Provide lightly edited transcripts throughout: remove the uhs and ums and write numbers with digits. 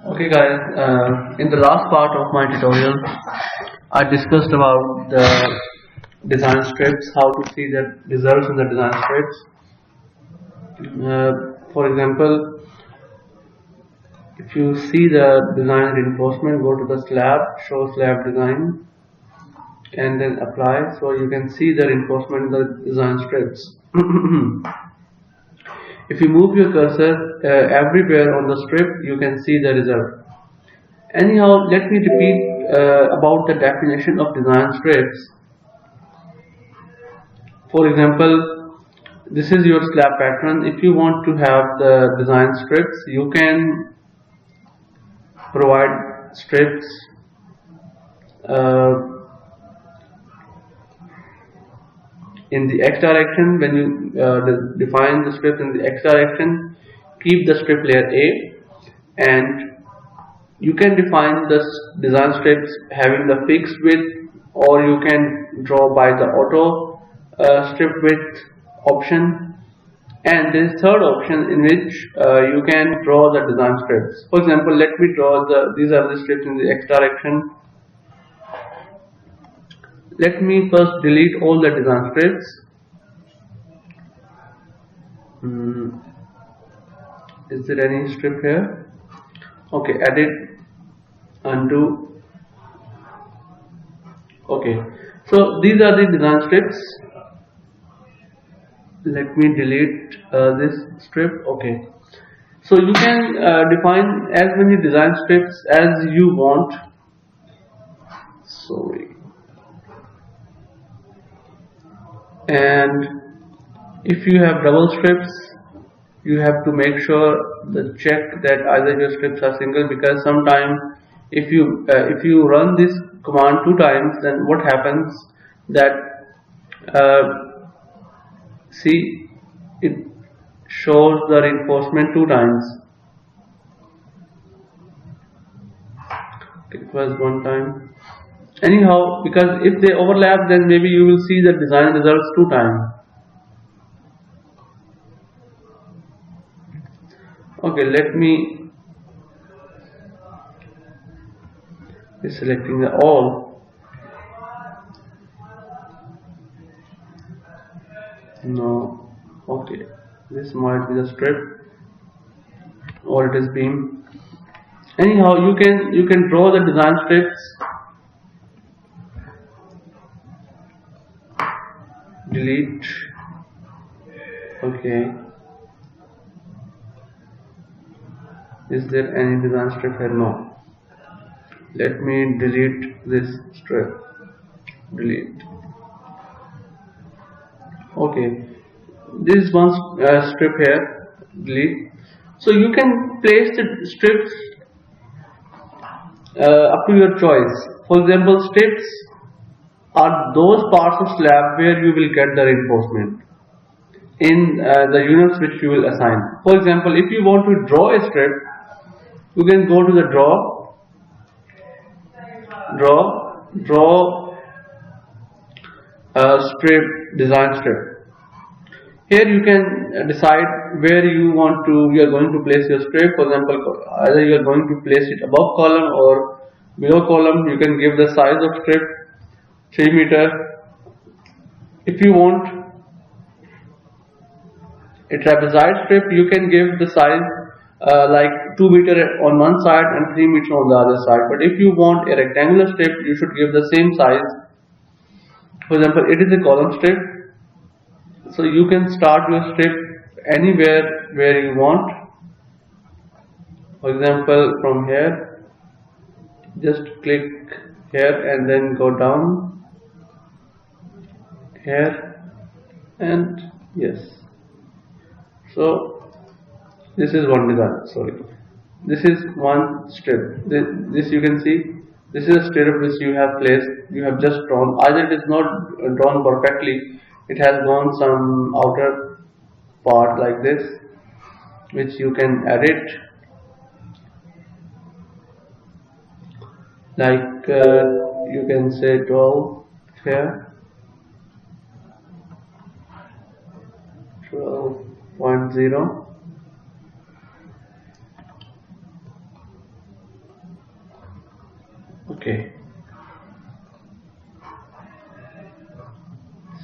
Okay guys, in the last part of my tutorial I discussed about the design scripts, how to see the results in the design scripts. For example, if you see the design reinforcement, go to the slab, show slab design and then apply, so you can see the reinforcement in the design scripts. If you move your cursor everywhere on the strip, you can see the result. Anyhow, let me repeat about the definition of design scripts. For example, this is your slab pattern. If you want to have the design scripts, you can provide strips in the x direction. When you define the strip in the x direction, keep the strip layer A, and you can define the design strips having the fixed width, or you can draw by the auto strip width option. And there is third option in which you can draw the design strips. For example, let me draw these are the strips in the x direction. Let me first delete all the design strips. Is there any strip here? Okay, edit, undo. Okay, so these are the design strips. Let me delete this strip. Okay, so you can define as many design strips as you want. Sorry. And if you have double strips, you have to make sure the check that either your strips are single, because sometimes if you run this command 2 times, then what happens that see, it shows the reinforcement 2 times. It was 1 time. Anyhow, because if they overlap, then maybe you will see the design results 2 times. Okay, let me be selecting the all. No, okay, this might be the strip, or it is beam. Anyhow, you can draw the design strips. Delete. Okay, is there any design strip here? No. Let me delete this strip. Delete. Okay, this is one strip here. Delete. So you can place the strips up to your choice. For example, strips are those parts of slab where you will get the reinforcement in the units which you will assign. For example, if you want to draw a strip, you can go to the draw strip, design strip. Here you can decide where you are going to place your strip. For example, either you are going to place it above column or below column. You can give the size of strip 3 meter. If you want a trapezoid strip, you can give the size like 2 meter on one side and 3 meter on the other side. But if you want a rectangular strip, you should give the same size. For example, it is a column strip, so you can start your strip anywhere where you want. For example, from here, just click here and then go down here, and yes. So this is one design. Sorry, this is one strip. This you can see. This is a strip which you have placed. You have just drawn. Either it is not drawn perfectly. It has gone some outer part like this, which you can edit. Like you can say 12 here, 12.0. Okay,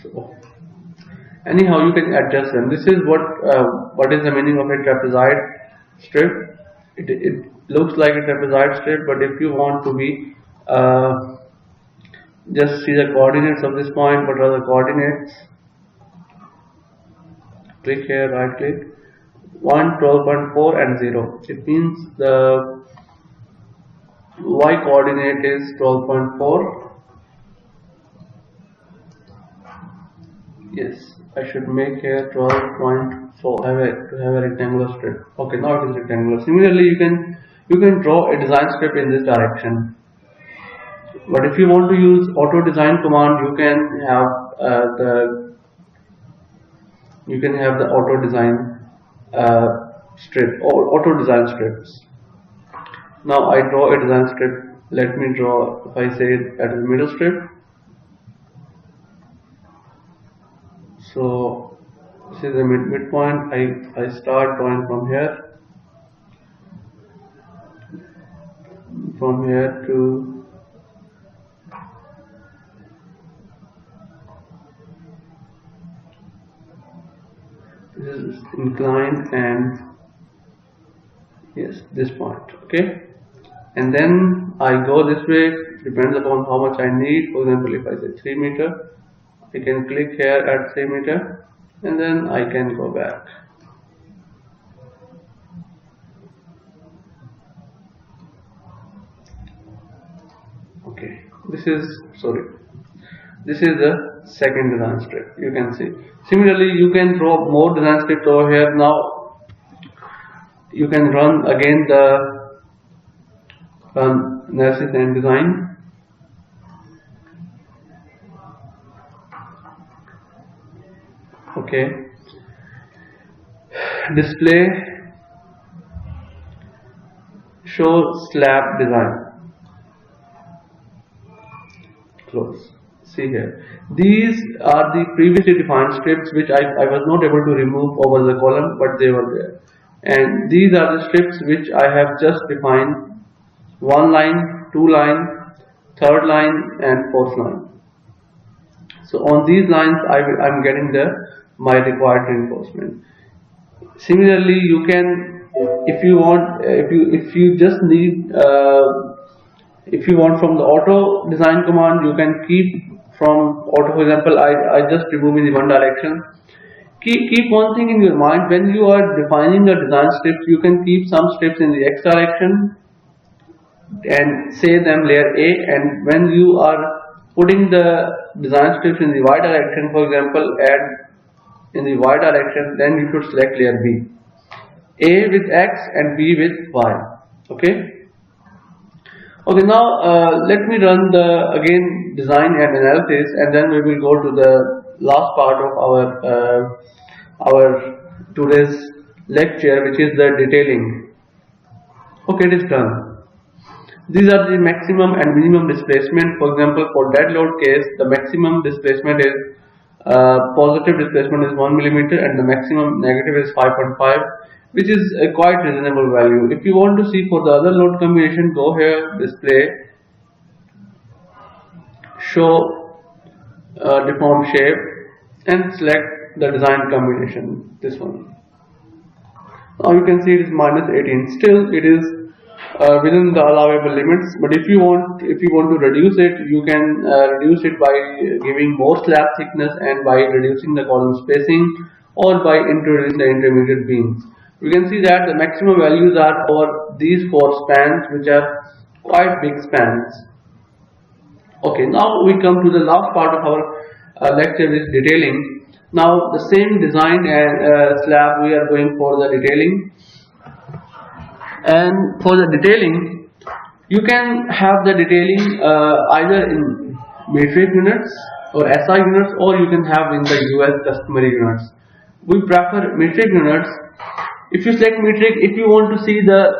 so anyhow you can adjust them. This is what is the meaning of a trapezoid strip. It looks like a trapezoid strip, but if you want to be just see the coordinates of this point, what are the coordinates? Click here, right click, 1, 12.4 and 0. It means the y coordinate is 12.4. Yes, I should make here 12.4 to have a rectangular strip. Okay, now it is rectangular. Similarly, you can draw a design strip in this direction. But if you want to use auto design command, you can have the auto design strip or auto design strips. Now I draw a design strip. Let me draw, if I say at the middle strip. So this is the midpoint. I start drawing from here to this is inclined, and yes, this point. Okay, and then I go this way, depends upon how much I need. For example, if I say 3 meter, I can click here at 3 meter, and then I can go back. Okay, this is the second design strip. You can see. Similarly, you can draw more design strips over here. Now you can run again the analysis and design. Okay, display, show slab design. Close. See here, these are the previously defined strips which I was not able to remove over the column, but they were there. And these are the strips which I have just defined: 1 line, 2 line, 3rd line and 4th line. So on these lines I'm getting my required reinforcement. Similarly, you can, if you want, if you just need if you want from the auto design command, you can keep from auto. For example, I just remove in the one direction. Keep one thing in your mind: when you are defining the design strips, you can keep some strips in the X direction and say them layer A, and when you are putting the design strips in the Y direction, for example, add in the Y direction, then you should select layer B. A with X and B with Y. Okay. Okay, now let me run the again design and analysis, and then we will go to the last part of our today's lecture, which is the detailing. Okay, it is done. These are the maximum and minimum displacement. For example, for dead load case, the maximum displacement is positive displacement is 1 millimeter, and the maximum negative is 5.5, which is a quite reasonable value. If you want to see for the other load combination, go here, display, show deformed shape, and select the design combination, this one. Now you can see it is minus 18. Still it is within the allowable limits, but if you want to reduce it, you can reduce it by giving more slab thickness and by reducing the column spacing, or by introducing the intermediate beams. You can see that the maximum values are for these 4 spans, which are quite big spans. Okay, now we come to the last part of our lecture, is detailing. Now the same design and slab, we are going for the detailing. And for the detailing, you can have the detailing either in metric units or SI units, or you can have in the US customary units. We prefer metric units. If you select metric, if you want to see the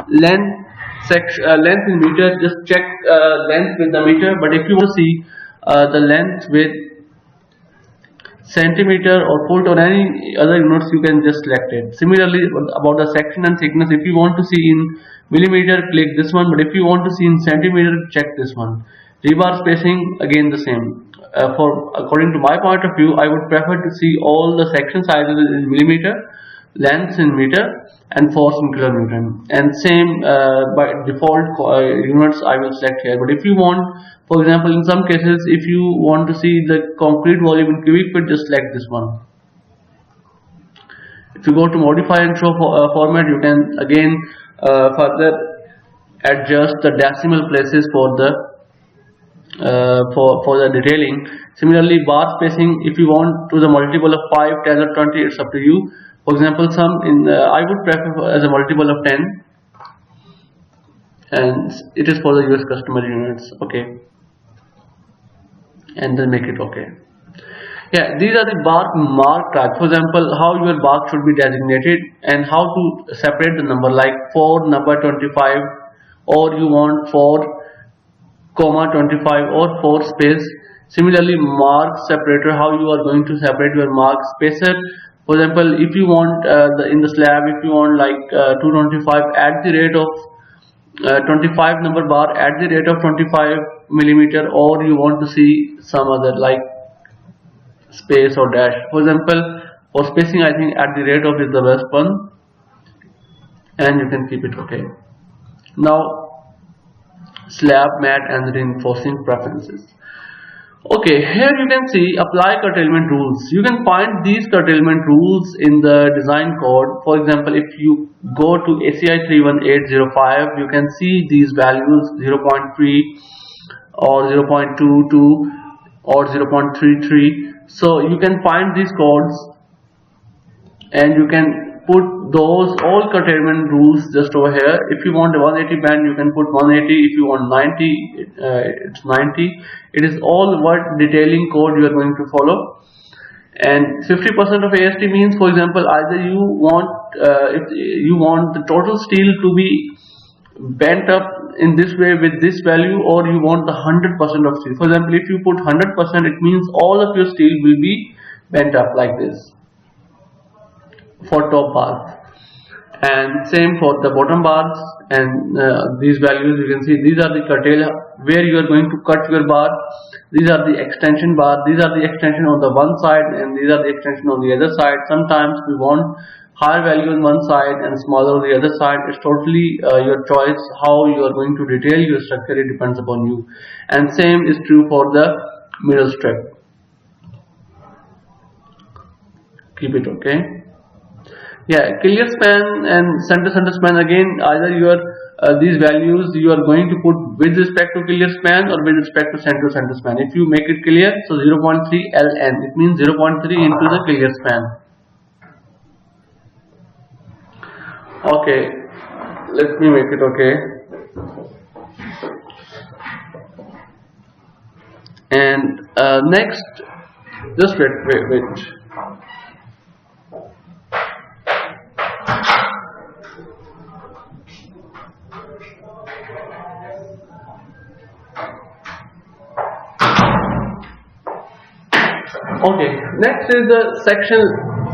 length length in meter, just check length with the meter. But if you want to see the length with centimeter or foot or any other units, you can just select it. Similarly, about the section and thickness, if you want to see in millimeter, click this one, but if you want to see in centimeter, check this one. Rebar spacing, again the same. According to my point of view, I would prefer to see all the section sizes in millimeter, lengths in meter, and force in kilonewton, and same by default units I will select here. But if you want, for example, in some cases, if you want to see the concrete volume in cubic feet, just select this one. If you go to modify and show format, you can again further adjust the decimal places for the detailing. Similarly, bar spacing, if you want to the multiple of 5, 10 or 20, it's up to you. For example, I would prefer as a multiple of 10, and it is for the US customer units. Okay, and then make it okay. Yeah, these are the bar mark types. For example, how your bar should be designated and how to separate the number, like for number 25, or you want 4,25 or 4 space. Similarly, mark separator, how you are going to separate your mark spacer. For example, if you want in the slab, if you want like 225 at the rate of 25 number bar at the rate of 25 millimeter, or you want to see some other like space or dash. For example, for spacing, I think at the rate of is the best one, and you can keep it okay. Now, slab, mat, and reinforcing preferences. Okay, here you can see apply curtailment rules. You can find these curtailment rules in the design code. For example, if you go to ACI 31805, you can see these values 0.3 or 0.22 or 0.33. So you can find these codes and you can put those all curtailment rules just over here. If you want a 180 band, you can put 180. If you want 90, it's 90. It is all what detailing code you are going to follow. And 50% of AST means, for example, either you want if you want the total steel to be bent up in this way with this value, or you want the 100% of steel. For example, if you put 100%, it means all of your steel will be bent up like this for top bars, and same for the bottom bars. And these values you can see, these are the curtail where you are going to cut your bar. These are the extension bar, these are the extension on the one side, and these are the extension on the other side. Sometimes we want higher value on one side and smaller on the other side. It's totally your choice how you are going to detail your structure. It depends upon you. And same is true for the middle strip. Keep it okay. Yeah, clear span and center span, again either your these values you are going to put with respect to clear span or with respect to center span. If you make it clear, so 0.3 ln, it means 0.3 into the clear span. Okay, let me make it okay. And next, just wait. Okay, next is the section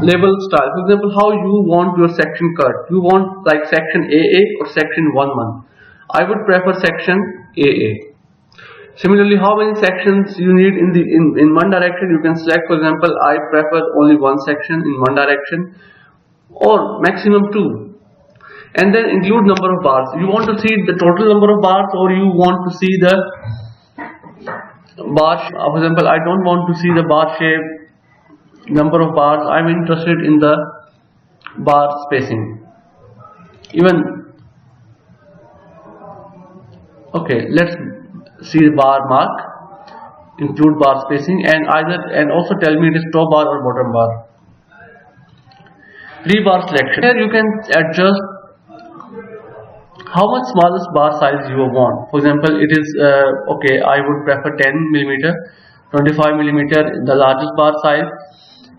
label style. For example, how you want your section cut. You want like section AA or section 11. I would prefer section AA. Similarly, how many sections you need in one direction, you can select. For example, I prefer only one section in one direction, or maximum 2. And then include number of bars. You want to see the total number of bars, or you want to see the bar. For example, I don't want to see the bar shape, number of bars. I'm interested in the bar spacing. Okay, let's see the bar mark, include bar spacing, and also tell me it is top bar or bottom bar. Rebar selection. Here you can adjust how much smallest bar size you want. For example, it is okay, I would prefer 10 millimeter, 25 millimeter, the largest bar size,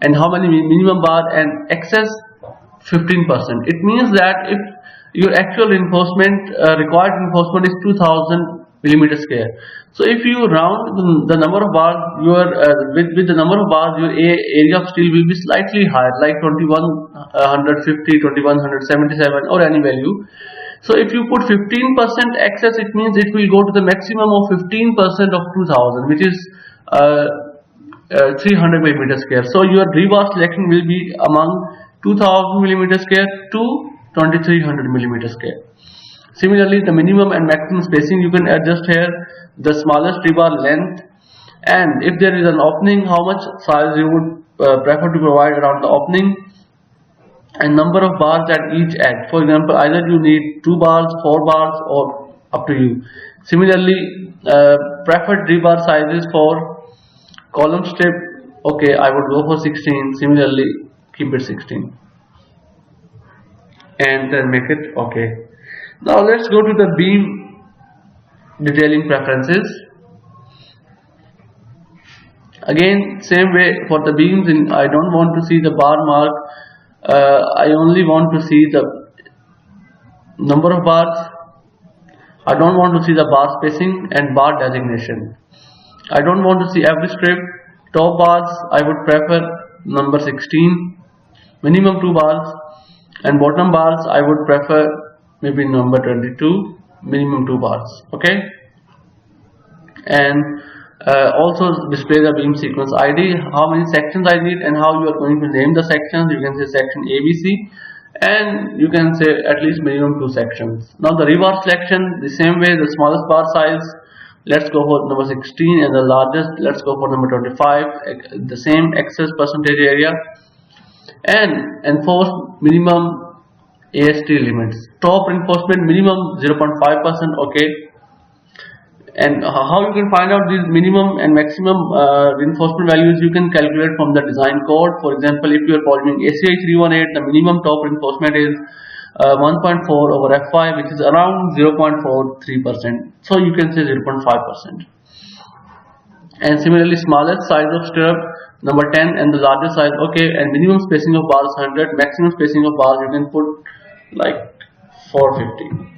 and how many minimum bar, and excess 15%. It means that if your actual reinforcement required reinforcement is 2000 millimeter square. So if you round the number of bars, your with the number of bars, your area of steel will be slightly higher, like 2150, 2177, or any value. So if you put 15% excess, it means it will go to the maximum of 15% of 2000, which is 300 millimeter square. So your rebar selection will be among 2000 millimeter square to 2300 millimeter square. Similarly, the minimum and maximum spacing you can adjust here, the smallest rebar length, and if there is an opening, how much size you would prefer to provide around the opening, and number of bars at each edge. For example, either you need 2 bars, 4 bars, or up to you. Similarly, preferred rebar sizes for column strip, okay, I would go for 16. Similarly, keep it 16 and then make it okay. Now let's go to the beam detailing preferences. Again, same way for the beams, I don't want to see the bar mark. I only want to see the number of bars. I don't want to see the bar spacing and bar designation. I don't want to see every strip. Top bars, I would prefer number 16, minimum 2 bars, and bottom bars I would prefer maybe number 22, minimum 2 bars. Okay, and also display the beam sequence ID, how many sections I need and how you are going to name the sections. You can say section ABC, and you can say at least minimum 2 sections. Now the rebar selection, the same way, the smallest bar size, let's go for number 16, and the largest, let's go for number 25, the same excess percentage area, and enforce minimum AST limits. Top reinforcement minimum 0.5%, okay. And how you can find out these minimum and maximum reinforcement values, you can calculate from the design code. For example, if you are following ACI 318, the minimum top reinforcement is 1.4 over F5, which is around 0.43%. So you can say 0.5%. And similarly, smallest size of stirrup number 10, and the largest size, okay. And minimum spacing of bars 100, maximum spacing of bars you can put like 450.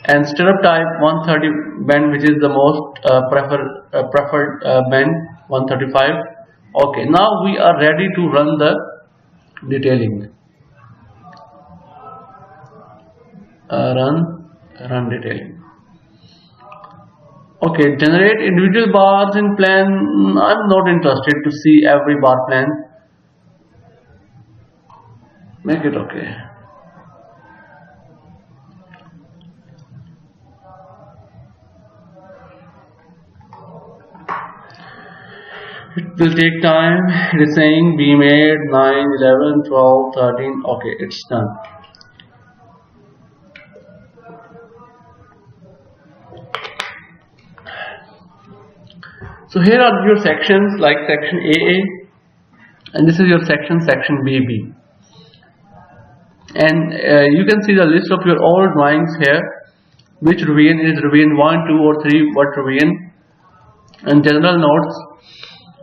And stirrup type 130 bend, which is the most preferred bend, 135. Okay, now we are ready to run the detailing. Run detailing. Okay, generate individual bars in plan. I'm not interested to see every bar plan. Make it okay. It will take time. It is saying beam 8, 9, 11, 12, 13. Okay, it's done. So here are your sections, like section AA, and this is your section BB. And you can see the list of your all drawings here. Which revision is revision 1, 2, or 3, what revision, and general notes.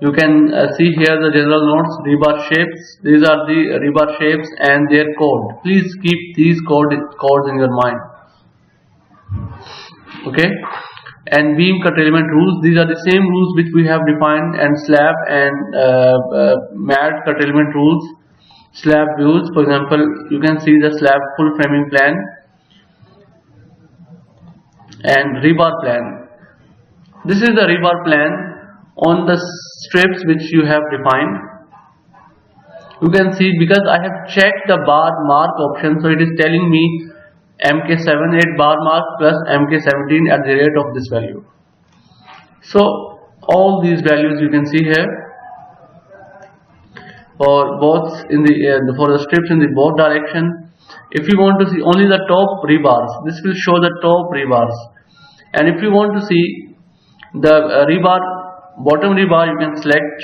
You can see here the general notes, rebar shapes. These are the rebar shapes and their code. Please keep these codes in your mind. Okay. And beam curtailment rules. These are the same rules which we have defined, and slab and mat curtailment rules. Slab views. For example, you can see the slab full framing plan and rebar plan. This is the rebar plan on the strips which you have defined. You can see, because I have checked the bar mark option, so it is telling me MK78 bar mark plus MK17 at the rate of this value. So all these values you can see here for both in the for the strips in the both direction. If you want to see only the top rebars, this will show the top rebars, and if you want to see the bottom rebar, you can select,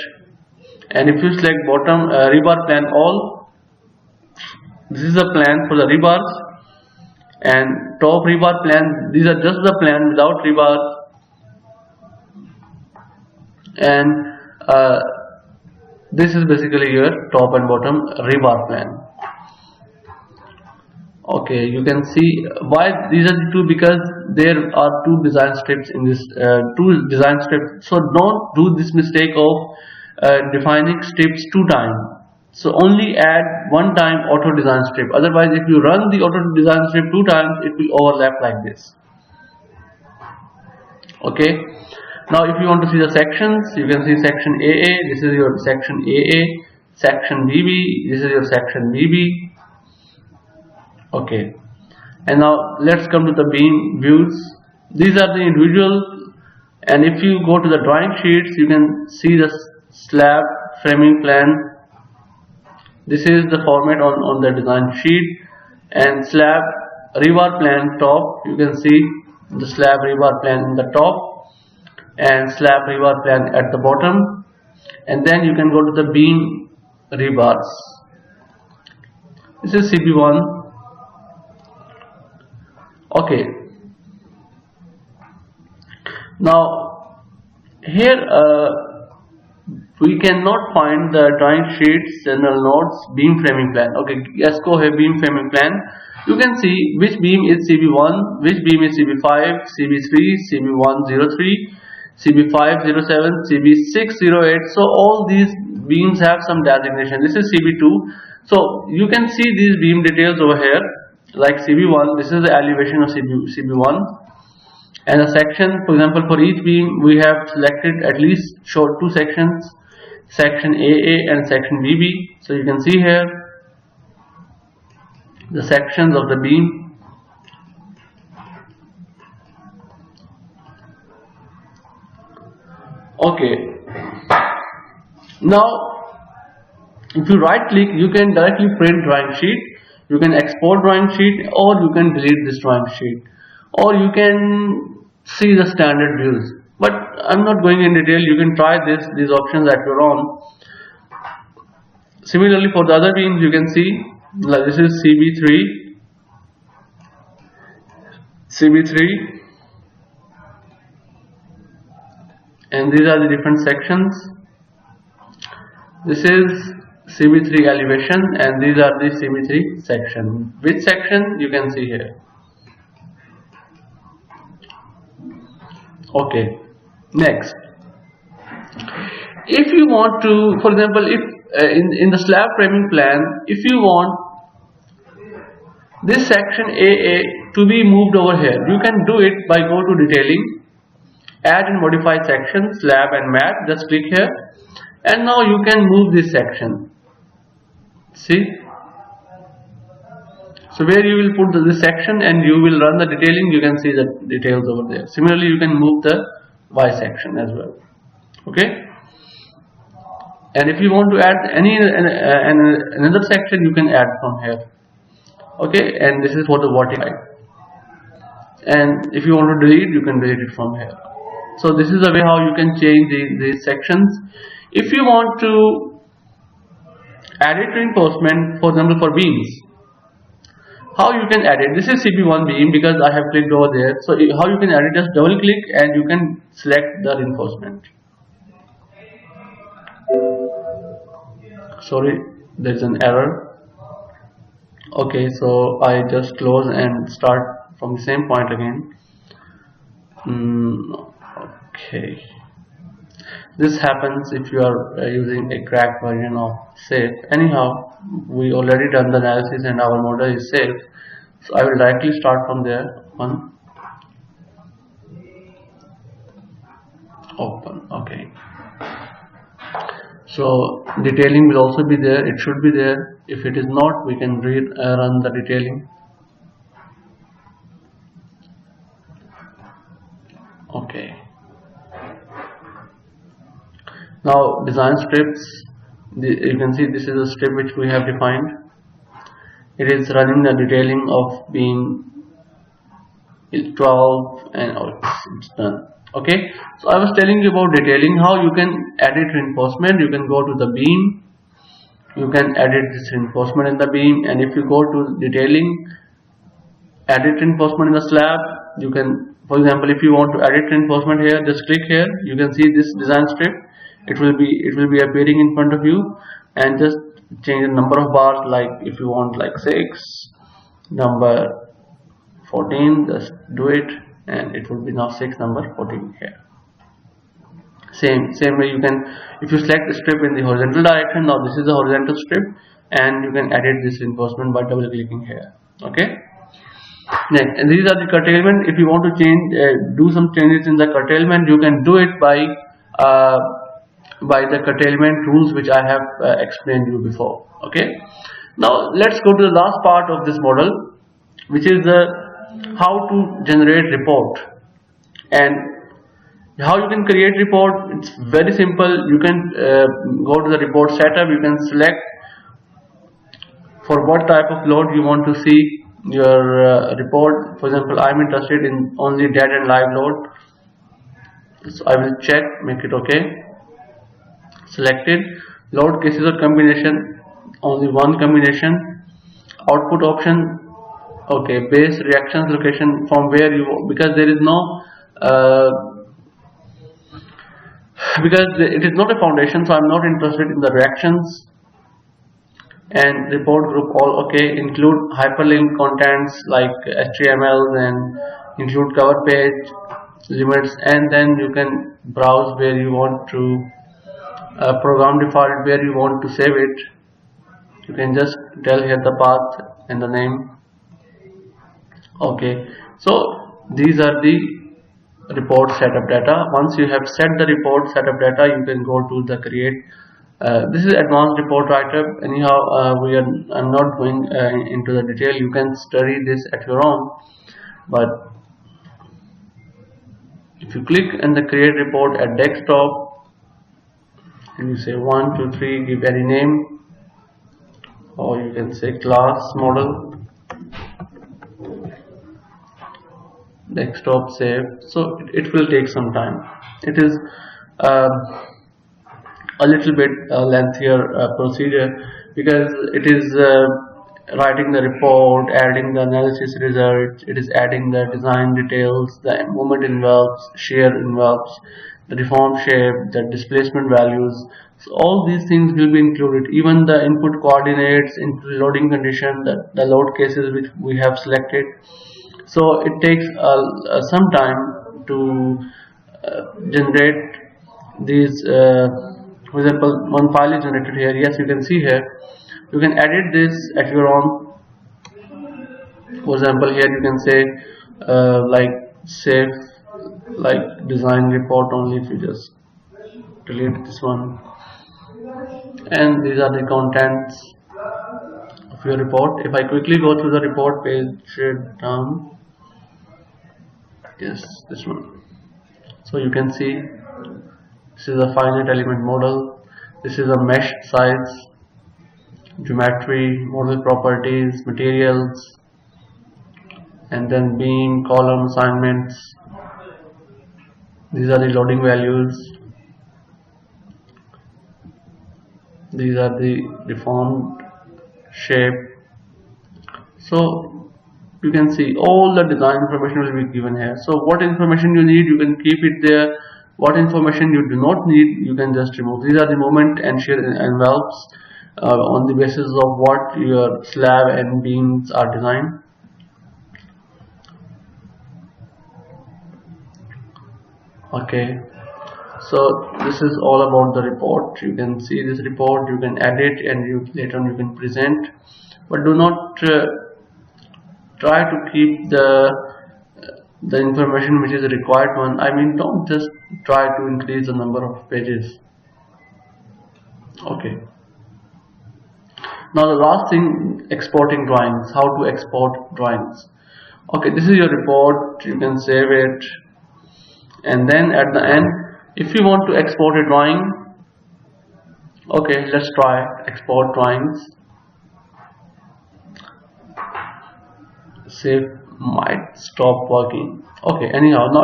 and if you select bottom rebar plan all, this is the plan for the rebars, and top rebar plan, these are just the plan without rebar, and this is basically your top and bottom rebar plan. Okay, you can see why these are the two, because there are two design strips in this two design strips. So don't do this mistake of defining strips two times. So only add one time auto design strip. Otherwise, if you run the auto design strip two times, it will overlap like this. Okay, now if you want to see the sections, you can see section AA. This is your section AA. Section BB. This is your section BB. Okay, and now let's come to the beam views. These are the individual, and if you go to the drawing sheets, you can see the slab framing plan. This is the format on the design sheet. And slab rebar plan top, you can see the slab rebar plan in the top and slab rebar plan at the bottom, and then you can go to the beam rebars. This is CB1. Okay, now here we cannot find the drawing sheets, general notes, beam framing plan. Okay, let's go here, beam framing plan. You can see which beam is CB1, which beam is CB5, CB3, CB103, CB507, CB608. So all these beams have some designation. This is CB2. So you can see these beam details over here. Like CB1, this is the elevation of CB1, and a section, for example, for each beam we have selected at least short two sections, section AA and section BB. So you can see here the sections of the beam. Okay, now if you right click, you can directly print drawing sheet. You can export drawing sheet, or you can delete this drawing sheet, or you can see the standard views. But I'm not going in detail. You can try these options at your own. Similarly, for the other beams, you can see like this is CB3, and these are the different sections. This is CB3 elevation, and these are the CB3 section. Which section you can see here. Okay, next, if you want to, for example, if in the slab framing plan, if you want this section AA to be moved over here, you can do it by go to detailing, add and modify section, slab and mat. Just click here, and now you can move this section. See, so where you will put this section and you will run the detailing, you can see the details over there. Similarly, you can move the Y section as well. Okay, and if you want to add another section, you can add from here. Okay, and this is for the vertical, and if you want to delete, you can delete it from here. So this is the way how you can change these sections. If you want to edit reinforcement, for example, for beams, how you can edit? This is CB1 beam because I have clicked over there. So how you can edit? Just double click and you can select the reinforcement. Sorry, there's an error. Okay, so I just close and start from the same point again. Okay, this happens if you are using a cracked version of safe. Anyhow, we already done the analysis and our model is safe, so I will directly start from there. Open. Okay, so detailing will also be there. It should be there. If it is not, we can run the detailing. Okay, now design strips. You can see this is a strip which we have defined. It is running the detailing of beam 12, and it's done. Okay, so I was telling you about detailing, how you can edit reinforcement. You can go to the beam, you can edit this reinforcement in the beam, and if you go to detailing, edit reinforcement in the slab, you can, for example, if you want to edit reinforcement here, just click here. You can see this design strip. It will be appearing in front of you, and just change the number of bars. Like if you want like 6, number 14, just do it, and it will be now 6 number 14 here. Same way you can, if you select the strip in the horizontal direction, now this is the horizontal strip, and you can edit this reinforcement by double clicking here. Okay. Next, and these are the curtailment. If you want to change, do some changes in the curtailment, you can do it by the curtailment rules which I have explained you before. Okay. Now let's go to the last part of this model, which is how to generate report. And how you can create report, it's very simple. You can go to the report setup, you can select for what type of load you want to see your report. For example, I'm interested in only dead and live load, so I will check, make it okay. Selected. Load cases or combination, only one combination. Output option, okay. Base reactions location, from where you, because there is no because it is not a foundation, so I'm not interested in the reactions. And report group all okay. Include hyperlink contents like HTML, and include cover page limits, and then you can browse where you want to program default, where you want to save it. You can just tell here the path and the name. Okay, so these are the report setup data. Once you have set the report setup data, you can go to the create. This is advanced report writer. Anyhow, I'm not going into the detail. You can study this at your own. But if you click on the create report at desktop, and you say 1, 2, 3, give any name, or you can say class model, desktop save. So it will take some time. It is a little bit lengthier procedure, because it is writing the report, adding the analysis results, it is adding the design details, the moment envelopes, shear envelopes, the deform shape, the displacement values. So all these things will be included, even the input coordinates, into loading condition, the load cases which we have selected. So it takes some time to generate these. For example, one file is generated here. Yes, you can see here. You can edit this at your own. For example, here you can say like save like design report only. If you just delete this one, and these are the contents of your report. If I quickly go through the report page down, yes, this one. So you can see this is a finite element model. This is a mesh size, geometry, model properties, materials, and then beam, column assignments. These are the loading values. These are the deformed shape. So you can see all the design information will be given here. So what information you need, you can keep it there. What information you do not need, you can just remove. These are the moment and shear envelopes on the basis of what your slab and beams are designed. Okay, so this is all about the report. You can see this report, you can edit, and later on you can present, but do not try to keep the information which is a required one. I mean, don't just try to increase the number of pages. Okay, now the last thing, exporting drawings. How to export drawings. Okay, this is your report. You can save it, and then at the end, if you want to export a drawing, okay, let's try export drawings. Save might stop working. Okay, anyhow, now